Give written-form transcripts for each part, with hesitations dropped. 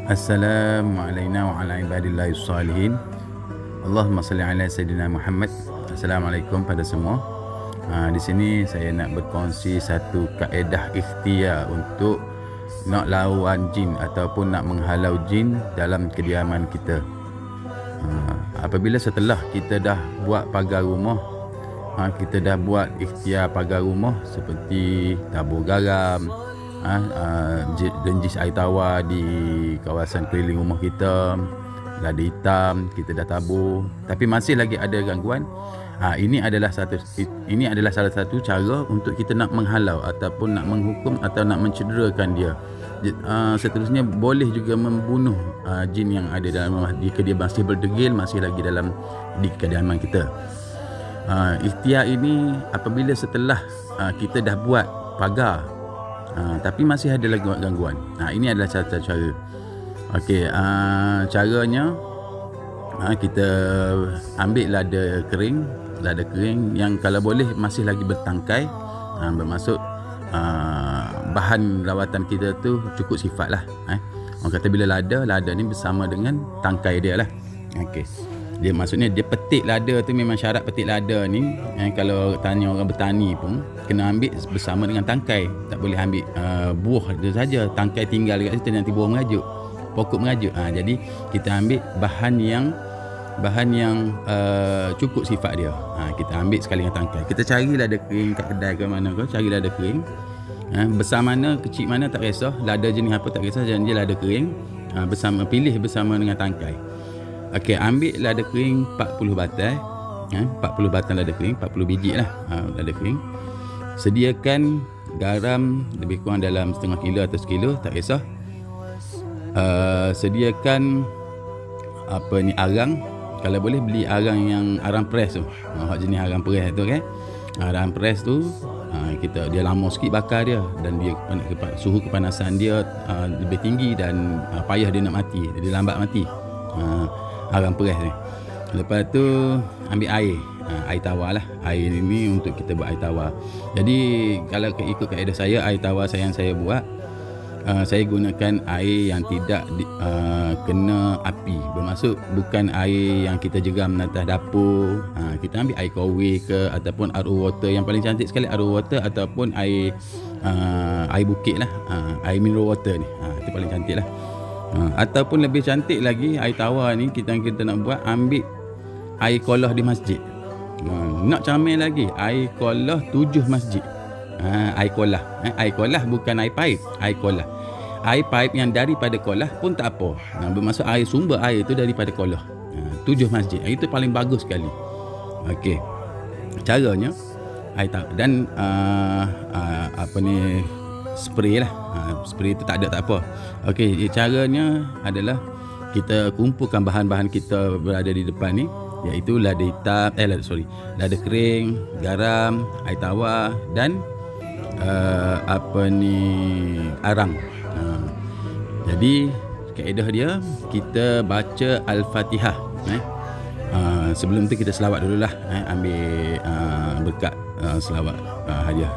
Assalamualaikum warahmatullahi wabarakatuh. Allahumma salli ala Sayyidina Muhammad. Assalamualaikum pada semua. Di sini saya nak berkongsi satu kaedah ikhtiar untuk nak lawan jin ataupun nak menghalau jin dalam kediaman kita. Apabila setelah kita dah buat pagar rumah, kita dah buat ikhtiar pagar rumah seperti tabur garam, lenjis air tawar di kawasan keliling rumah kita, lada hitam kita dah tabur, tapi masih lagi ada gangguan. Ini adalah salah satu cara untuk kita nak menghalau ataupun nak menghukum atau nak mencederakan dia. Seterusnya boleh juga membunuh jin yang ada dalam rumah jika dia masih berdegil, masih lagi di kediaman kita. Ikhtiar ini apabila setelah kita dah buat pagar, tapi masih ada lagi gangguan. Ini adalah satu cara. Okey, caranya kita ambil lada kering yang kalau boleh masih lagi bertangkai, bermaksud bahan lawatan kita tu cukup sifat lah. Orang kata bila lada ni bersama dengan tangkai dia lah. Okey, dia maksudnya dia petik lada tu, memang syarat petik lada ni, kalau tanya orang bertani pun kena ambil bersama dengan tangkai. Tak boleh ambil buah dia saja, tangkai tinggal dekat situ, nanti buah mengajuk, pokok mengajuk. Jadi kita ambil bahan yang cukup sifat dia. Kita ambil sekali dengan tangkai. Kita cari lada kering kat kedai ke mana ke, cari lada kering. Besar mana, kecil mana tak kisah, lada jenis apa tak kisah, jangan dia lada kering. Pilih bersama dengan tangkai. Okey, ambil lada kering 40 batang. 40 batang lada kering, 40 biji lah lada kering. Sediakan garam lebih kurang dalam setengah kilo atau sekilo, tak kisah. Sediakan arang. Kalau boleh beli arang yang arang press tu, jenis arang press tu kan. Arang press tu dia lama sikit bakar dia, dan dia suhu kepanasan dia lebih tinggi dan payah dia nak mati, dia lambat mati. Arang press ni. Lepas tu ambil air tawar lah. Air ni untuk kita buat air tawar. Jadi kalau ikut kaedah saya, air tawar yang saya buat, saya gunakan air yang tidak kena api. Bermaksud bukan air yang kita jeram atas dapur. Kita ambil air kawi ke, ataupun RO water. Yang paling cantik sekali RO water, ataupun air bukit lah, air mineral water ni. Itu paling cantik lah. Ataupun lebih cantik lagi, air tawar ni kita nak buat, ambil air kolah di masjid. Nak comel lagi, air kolah 7 masjid. Air kolah bukan air paip, air kolah. Air paip yang daripada kolah pun tak apa. Bermaksud sumber air tu daripada kolah. 7 masjid. Itu paling bagus sekali. Okey. Caranya air tawar dan spray lah. Spray tu tak apa. Okey, caranya adalah kita kumpulkan bahan-bahan kita berada di depan ni, iaitu lada hitam, lada kering, garam, air tawar dan arang. Jadi kaedah dia, kita baca Al-Fatihah. Sebelum tu kita selawat dululah. Ambil berkat selawat hadiah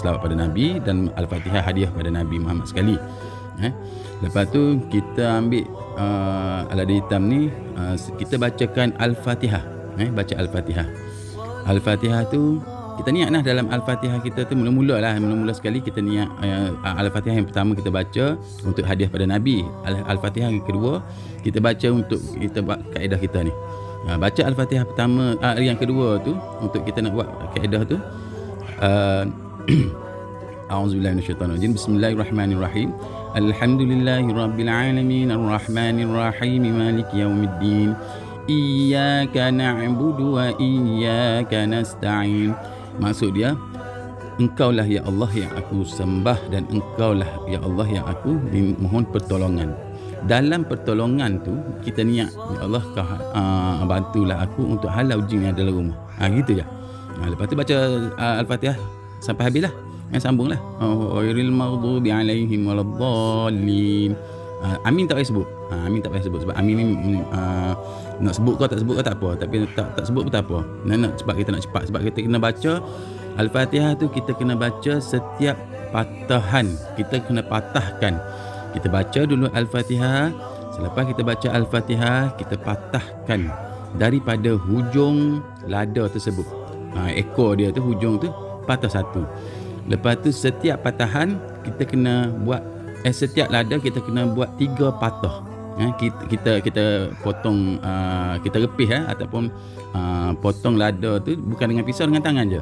selawat pada Nabi, dan Al-Fatihah hadiah pada Nabi Muhammad sekali. Lepas tu kita ambil lada hitam ni, kita bacakan Al-Fatihah. Baca Al-Fatihah. Al-Fatihah tu kita niat lah dalam Al-Fatihah kita tu, mula sekali kita niat Al-Fatihah yang pertama kita baca untuk hadiah pada Nabi. Al-Fatihah yang kedua kita baca untuk kita buat kaedah kita ni. Baca Al-Fatihah pertama, yang kedua tu untuk kita nak buat kaedah tu. A'udzubillahi minasyaitonirrajim. Bismillahirrahmanirrahim. Alhamdulillahirabbil alamin arrahmanirrahim maliki yaumiddin. Iyyaka na'budu wa iyyaka nasta'in. Maksud dia, Engkaulah ya Allah yang aku sembah, dan Engkaulah ya Allah yang aku mohon pertolongan. Dalam pertolongan tu kita niat, ya Allah bantulah aku untuk halau jin yang ada dalam rumah. Gitu je. Lepas tu baca Al-Fatihah sampai habis lah. Sambunglah. Ghairil maghdubi alaihim waladdallin. Amin tak payah sebut. Amin tak payah sebut, sebab amin ni nak sebut kau tak sebut kau tak apa, tapi tak sebut pun tak apa. Sebab kita nak cepat, sebab kita kena baca Al-Fatihah tu, kita kena baca setiap patahan, kita kena patahkan. Kita baca dulu Al-Fatihah. Selepas kita baca Al-Fatihah, kita patahkan daripada hujung lada tersebut. Ekor dia tu, hujung tu patah satu. Lepas tu setiap patahan kita kena buat setiap lada kita kena buat 3 patah. Kita potong, kita repih ataupun potong lada tu bukan dengan pisau, dengan tangan je.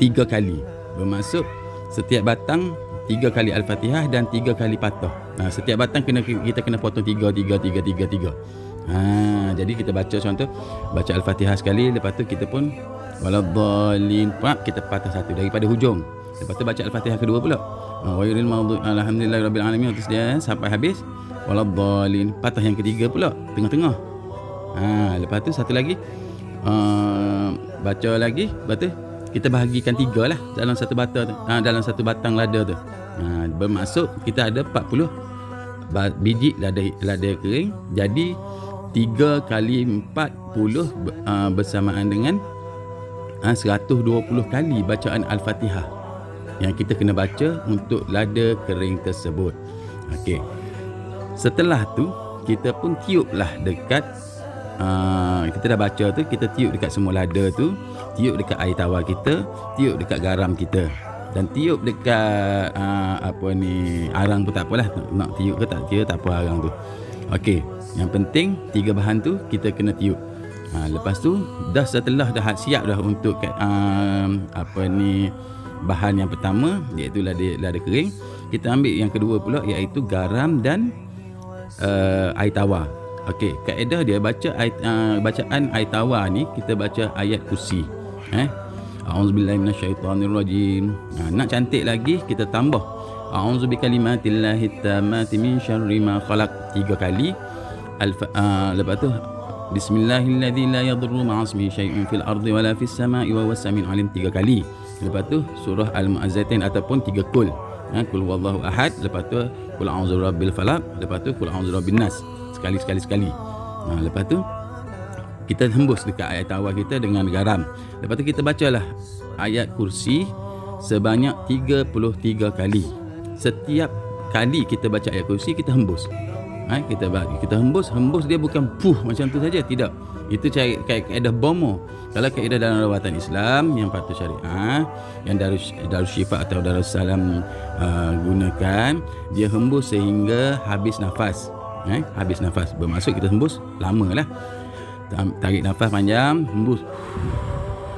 3 kali. Bermaksud setiap batang 3 kali Al-Fatihah dan 3 kali patah. Setiap batang kita kena potong 3. Jadi kita baca contoh, baca Al-Fatihah sekali, lepas tu kita pun waladhdallin, kita patah satu daripada hujung. Lepas tu baca Al-Fatihah kedua pula. Ghairil maghdubi alhamdulillahirabbil alamin, terus dia sampai habis waladhdallin, patah yang ketiga pula tengah-tengah. Lepas tu satu lagi baca lagi, lepas tu kita bahagikan 3 lah dalam satu batang tu, dalam satu batang lada tu. Bermaksud kita ada 40 biji lada kering. Jadi 3 kali 40 bersamaan dengan 120 kali bacaan Al-Fatihah yang kita kena baca untuk lada kering tersebut. Okey. Setelah tu kita pun tiuplah dekat kita dah baca tu, kita tiup dekat semua lada tu, tiup dekat air tawar kita, tiup dekat garam kita, dan tiup dekat arang tu tak apalah, nak tiup ke tak tiup tak apa arang tu. Okey, yang penting 3 bahan tu kita kena tiup. Lepas tu setelah dah siap dah untuk bahan yang pertama, iaitu lada kering, kita ambil yang kedua pula, iaitu garam dan air tawar. Okey, kaedah dia bacaan air tawar ni kita baca ayat kursi. A'udzubillahi minasyaitonirrajim. Nak cantik lagi kita tambah a'udzu bikalimatillahi tammati min syarri ma khalaq 3 kali. Lepas tu bismillahilladzi la yadurru ma'asmihi syai'un fil ardi wala fis sama'i wa huwas samiul alim 3 kali. Lepas tu surah Al-Mu'azzatin ataupun 3 kul. Kul huwallahu ahad, lepas tu kul a'udzu birabbil falaq, lepas tu kul a'udzu birabbin nas. Sekali. Lepas tu kita hembus dekat ayat tawar kita dengan garam. Lepas tu kita bacalah ayat kursi sebanyak 33 kali. Setiap kali kita baca ayat kursi, kita hembus. Kita hembus dia bukan macam tu saja, tidak. Itu kaedah bomo. Kalau kaedah dalam rawatan Islam yang patut syariah, yang Darussyifaa atau Darussalam gunakan, dia hembus sehingga habis nafas. Habis nafas, bermaksud kita hembus lama lah. Tarik nafas panjang, hembus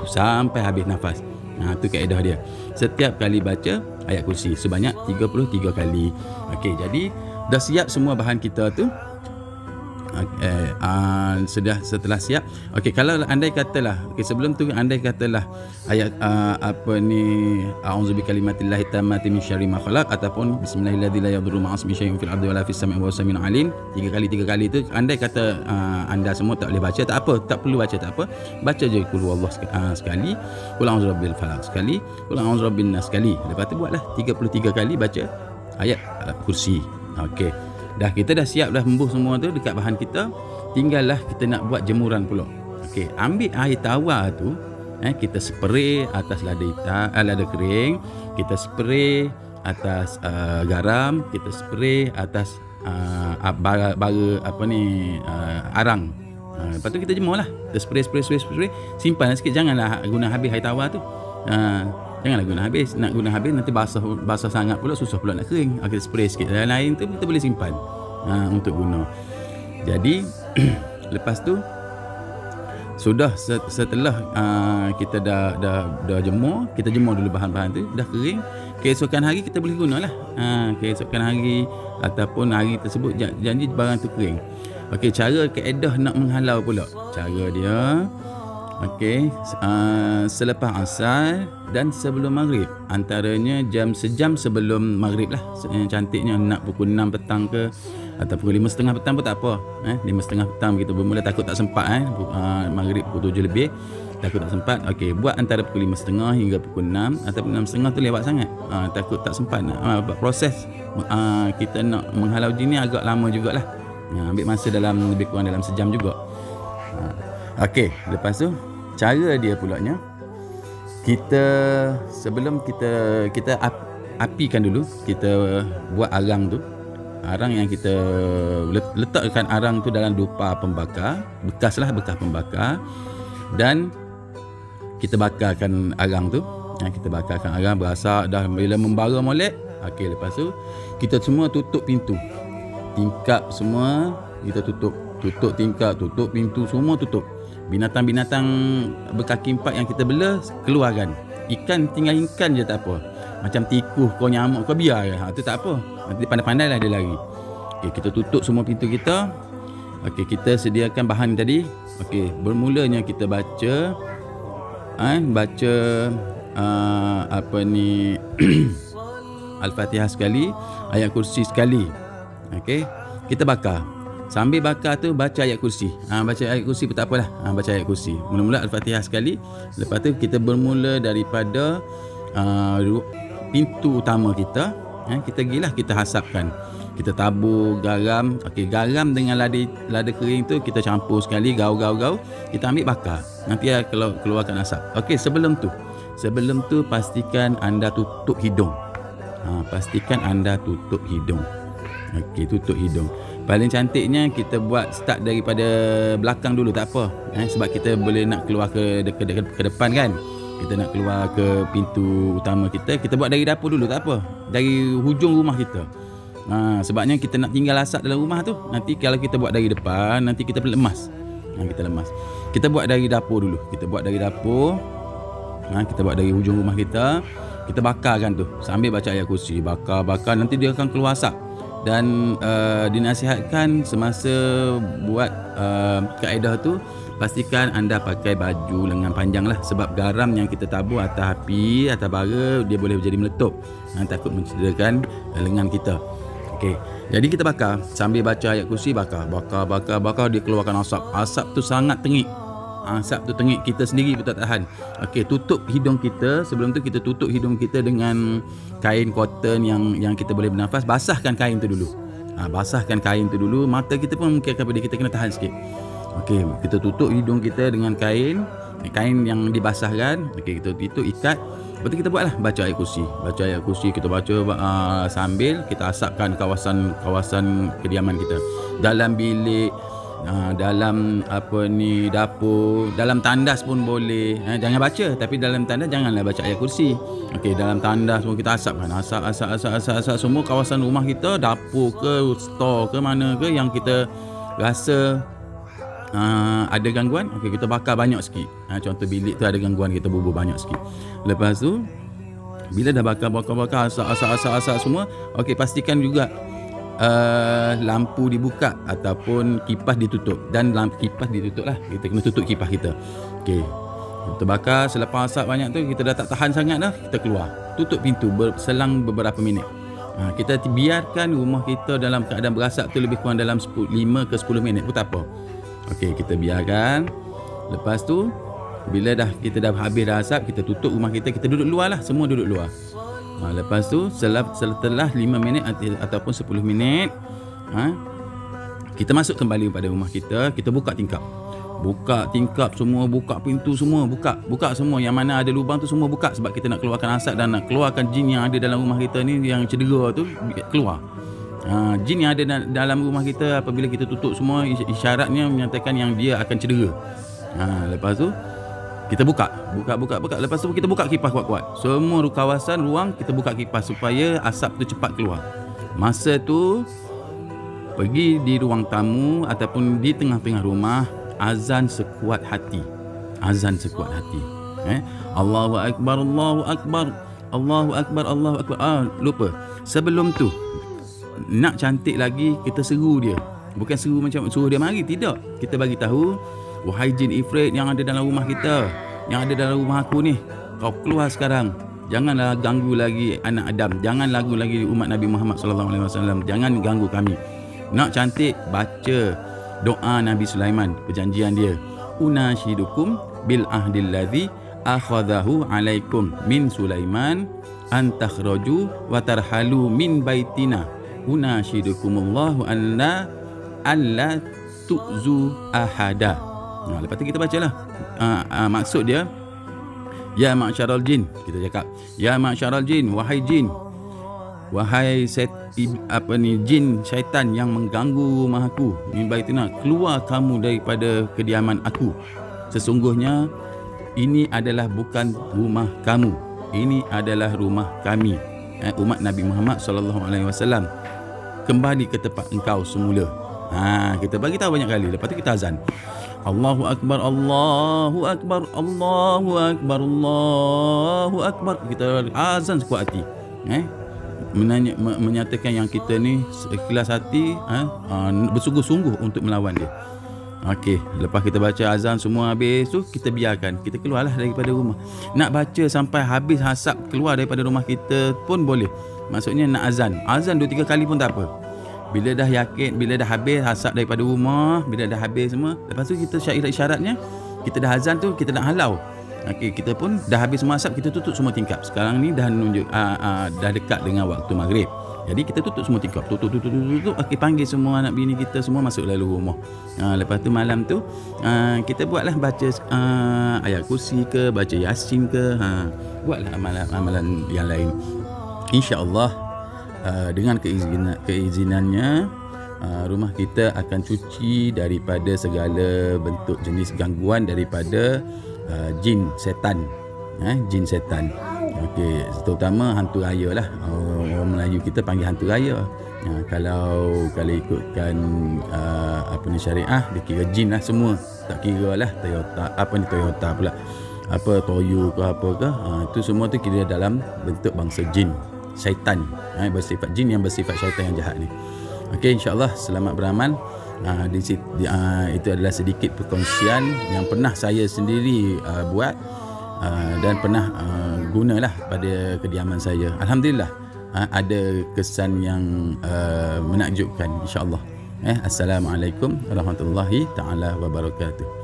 sampai habis nafas. Itu kaedah dia. Setiap kali baca ayat kursi sebanyak 33 kali. Okey, jadi dah siap semua bahan kita tu. Setelah siap, okey, kalau andai katalah, sebelum tu andai katalah ayat a'udzu bikalimatillahi tammati min syarri ma khalaq ataupun bismillahirrahmanirrahim la yadurru ma'asmihi syai'un fil ardi wala fis sama'i wa huwas samiul alim 3 kali tu, andai kata anda semua tak boleh baca, tak apa, tak perlu baca, tak apa, baca je kul huwallahu sekali, kul a'udzu birabbil falaq sekali, kul a'udzu birabbin nas sekali. Lepas tu buatlah 33 kali baca ayat kursi. Okey, kita dah siap dah hembus semua tu dekat bahan kita. Tinggallah kita nak buat jemuran pula. Okey, ambil air tawar tu, kita spray atas lada kering, kita spray atas garam, kita spray atas arang. Lepas tu kita jemurlah. Kita spray, simpan sikit, janganlah guna habis air tawar tu. Janganlah guna habis. Nak guna habis nanti basah sangat pula, susah pula nak kering. Kita spray sikit. Lain tu kita boleh simpan untuk guna. Jadi lepas tu sudah setelah kita dah jemur, kita jemur dulu bahan-bahan tu, dah kering. Keesokan hari kita boleh gunalah. Keesokan hari ataupun hari tersebut janji barang tu kering. Okey, cara kaedah nak menghalau pula. Cara dia, okey, selepas asar dan sebelum maghrib, antaranya sejam sebelum maghrib lah. Cantiknya nak pukul 6 petang ke atau pukul 5.30 petang pun tak apa. 5.30 petang begitu bermula, takut tak sempat maghrib pukul 7 lebih, takut tak sempat. Okey, buat antara pukul 5.30 hingga pukul 6 ataupun 6.30 tu lewat sangat. Takut tak sempat proses kita nak menghalau jin ni agak lama jugalah. Ambil masa lebih kurang dalam sejam juga. Okey, lepas tu cara dia pulanya, kita sebelum kita apikan dulu. Kita buat arang tu. Arang yang kita letakkan arang tu dalam dupa pembakar, bekas pembakar, dan kita bakarkan arang tu. Kita bakarkan arang, berasak dah, bila membara molek. Okey, lepas tu kita semua tutup pintu. Tingkap semua kita tutup tingkap, tutup pintu, semua tutup. Binatang-binatang berkaki empat yang kita bela keluarkan. Ikan tinggal ikan je tak apa. Macam tikus kau, nyamuk kau, biar je. Tu tak apa. Nanti pandai-pandai lah dia lari. Okey, kita tutup semua pintu kita. Okey, kita sediakan bahan tadi. Okey, bermulanya kita baca Al-Fatihah sekali, ayat kursi sekali. Okey, kita bakar. Sambil bakar tu baca ayat kursi. Baca ayat kursi pun tak apalah. Baca ayat kursi. Mula-mula Al-Fatihah sekali. Lepas tu kita bermula daripada pintu utama kita. Kita gilah, kita hasapkan. Kita tabur garam. Okey, garam dengan lada kering tu kita campur sekali, gaul. Kita ambil bakar. Nanti keluarkan asap. Okey, sebelum tu pastikan anda tutup hidung. Pastikan anda tutup hidung. Okey, tutup hidung. Paling cantiknya kita buat start daripada belakang dulu, tak apa. Sebab kita boleh nak keluar ke depan kan. Kita nak keluar ke pintu utama kita buat dari dapur dulu, tak apa. Dari hujung rumah kita. Sebabnya kita nak tinggal asap dalam rumah tu. Nanti kalau kita buat dari depan, nanti kita lemas. Kita buat dari dapur dulu. Kita buat dari hujung rumah kita. Kita bakarkan tu sambil baca ayat kursi. Bakar, nanti dia akan keluar asap. Dan dinasihatkan semasa buat kaedah tu, pastikan anda pakai baju lengan panjang lah. Sebab garam yang kita tabur atas api, atas bara, dia boleh jadi meletup. Takut mencederakan lengan kita. Okey, jadi kita bakar sambil baca ayat kursi. Bakar, dia keluarkan asap. Asap tu sangat tengik. Asap tu tengik, kita sendiri pun tak tahan. Okey, tutup hidung kita. Sebelum tu kita tutup hidung kita dengan kain cotton yang kita boleh bernafas. Basahkan kain tu dulu. Mata kita pun mungkin akan kita kena tahan sikit. Okey, kita tutup hidung kita dengan kain yang dibasahkan. Okey, kita tutup, ikat. Lepas tu kita buatlah baca ayat kursi. Kita baca sambil kita asapkan kawasan kediaman kita. Dalam bilik, dalam dapur, dalam tandas pun boleh. Jangan baca, tapi dalam tandas janganlah baca ayat kursi. Okey, dalam tandas semua kita asapkan. Asap semua kawasan rumah kita, dapur ke, store ke, mana ke yang kita rasa ada gangguan. Okey, kita bakar banyak sikit. Contoh bilik tu ada gangguan, kita bubur banyak sikit. Lepas tu bila dah bakar asap semua, okey, pastikan juga lampu dibuka ataupun kipas ditutup. Dan kipas ditutup lah. Kita kena tutup kipas kita. Okey, kita bakar. Selepas asap banyak tu, kita dah tak tahan sangat dah, kita keluar. Tutup pintu selang beberapa minit. Kita biarkan rumah kita dalam keadaan berasap tu lebih kurang dalam 5 ke 10 minit pun tak apa. Okey, kita biarkan. Lepas tu bila kita dah habis dah asap, kita tutup rumah kita. Kita duduk luar lah, semua duduk luar. Lepas tu setelah 5 minit ataupun 10 minit, kita masuk kembali pada rumah kita. Kita buka tingkap semua, buka pintu semua, buka semua. Yang mana ada lubang tu semua buka. Sebab kita nak keluarkan asap dan nak keluarkan jin yang ada dalam rumah kita ni, yang cedera tu keluar. Jin yang ada dalam rumah kita, apabila kita tutup semua, isyaratnya menyatakan yang dia akan cedera. Lepas tu kita buka. Lepas tu kita buka kipas kuat-kuat. Semua kawasan ruang kita buka kipas supaya asap tu cepat keluar. Masa tu pergi di ruang tamu ataupun di tengah-tengah rumah, azan sekuat hati. Allahu akbar, Allahu akbar, Allahu akbar, Allahu akbar. Lupa. Sebelum tu nak cantik lagi, kita seru dia. Bukan seru macam suruh dia mari, tidak. Kita bagi tahu, wahai jin ifrit yang ada dalam rumah kita, yang ada dalam rumah aku ni, kau keluar sekarang. Janganlah ganggu lagi anak Adam. Jangan ganggu lagi umat Nabi Muhammad sallallahu alaihi wasallam. Jangan ganggu kami. Nak cantik, baca doa Nabi Sulaiman, perjanjian dia. Unashidukum bil ahdil ladzi akhadahu alaikum min Sulaiman an takhraju wa tarhalu min baitina. Unashidukumullahu alla tu'zu ahada. Lepas tu kita bacalah. Maksud dia, ya ma'syaral jin. Kita cakap, ya ma'syaral jin, wahai jin, wahai jin syaitan yang mengganggu rumah aku, min baitina, keluar kamu daripada kediaman aku. Sesungguhnya ini adalah bukan rumah kamu, ini adalah rumah kami, umat Nabi Muhammad SAW. Kembali ke tempat engkau semula. Kita bagi tahu banyak kali. Lepas tu kita azan, Allahu Akbar, Allahu Akbar, Allahu Akbar, Allahu Akbar. Kita azan sekuat hati, menyatakan yang kita ni ikhlas hati, bersungguh-sungguh untuk melawan dia. Okey, lepas kita baca azan semua habis tu, kita biarkan, kita keluarlah daripada rumah. Nak baca sampai habis hasap keluar daripada rumah kita pun boleh. Maksudnya nak azan 2-3 kali pun tak apa. Bila dah yakin, bila dah habis hasap daripada rumah, bila dah habis semua, lepas tu kita syarat-syaratnya, kita dah azan tu, kita nak halau. Okey, kita pun dah habis semua asap, kita tutup semua tingkap. Sekarang ni dah menunjuk dah dekat dengan waktu maghrib. Jadi kita tutup semua tingkap. Tutup. Okey, panggil semua anak bini kita semua masuk lalu rumah. Lepas tu malam tu kita buatlah baca ayat kursi ke, baca yasin ke, buatlah amalan yang lain. Insya-Allah dengan keizinannya rumah kita akan cuci daripada segala bentuk jenis gangguan daripada jin setan. Jin setan. Okey, terutama hantu raya lah. Orang Melayu kita panggil hantu raya. Kalau ikutkan syariah, dia kira jin lah semua. Tak kira lah Toyota pula, Toyo ke apa ke, itu semua tu kira dalam bentuk bangsa jin, syaitan, bersifat jin yang bersifat syaitan yang jahat ni. Okey, insya-Allah selamat beramal. Itu adalah sedikit perkongsian yang pernah saya sendiri buat dan pernah gunalah pada kediaman saya. Alhamdulillah ada kesan yang menakjubkan, insya-Allah. Assalamualaikum warahmatullahi taala wabarakatuh.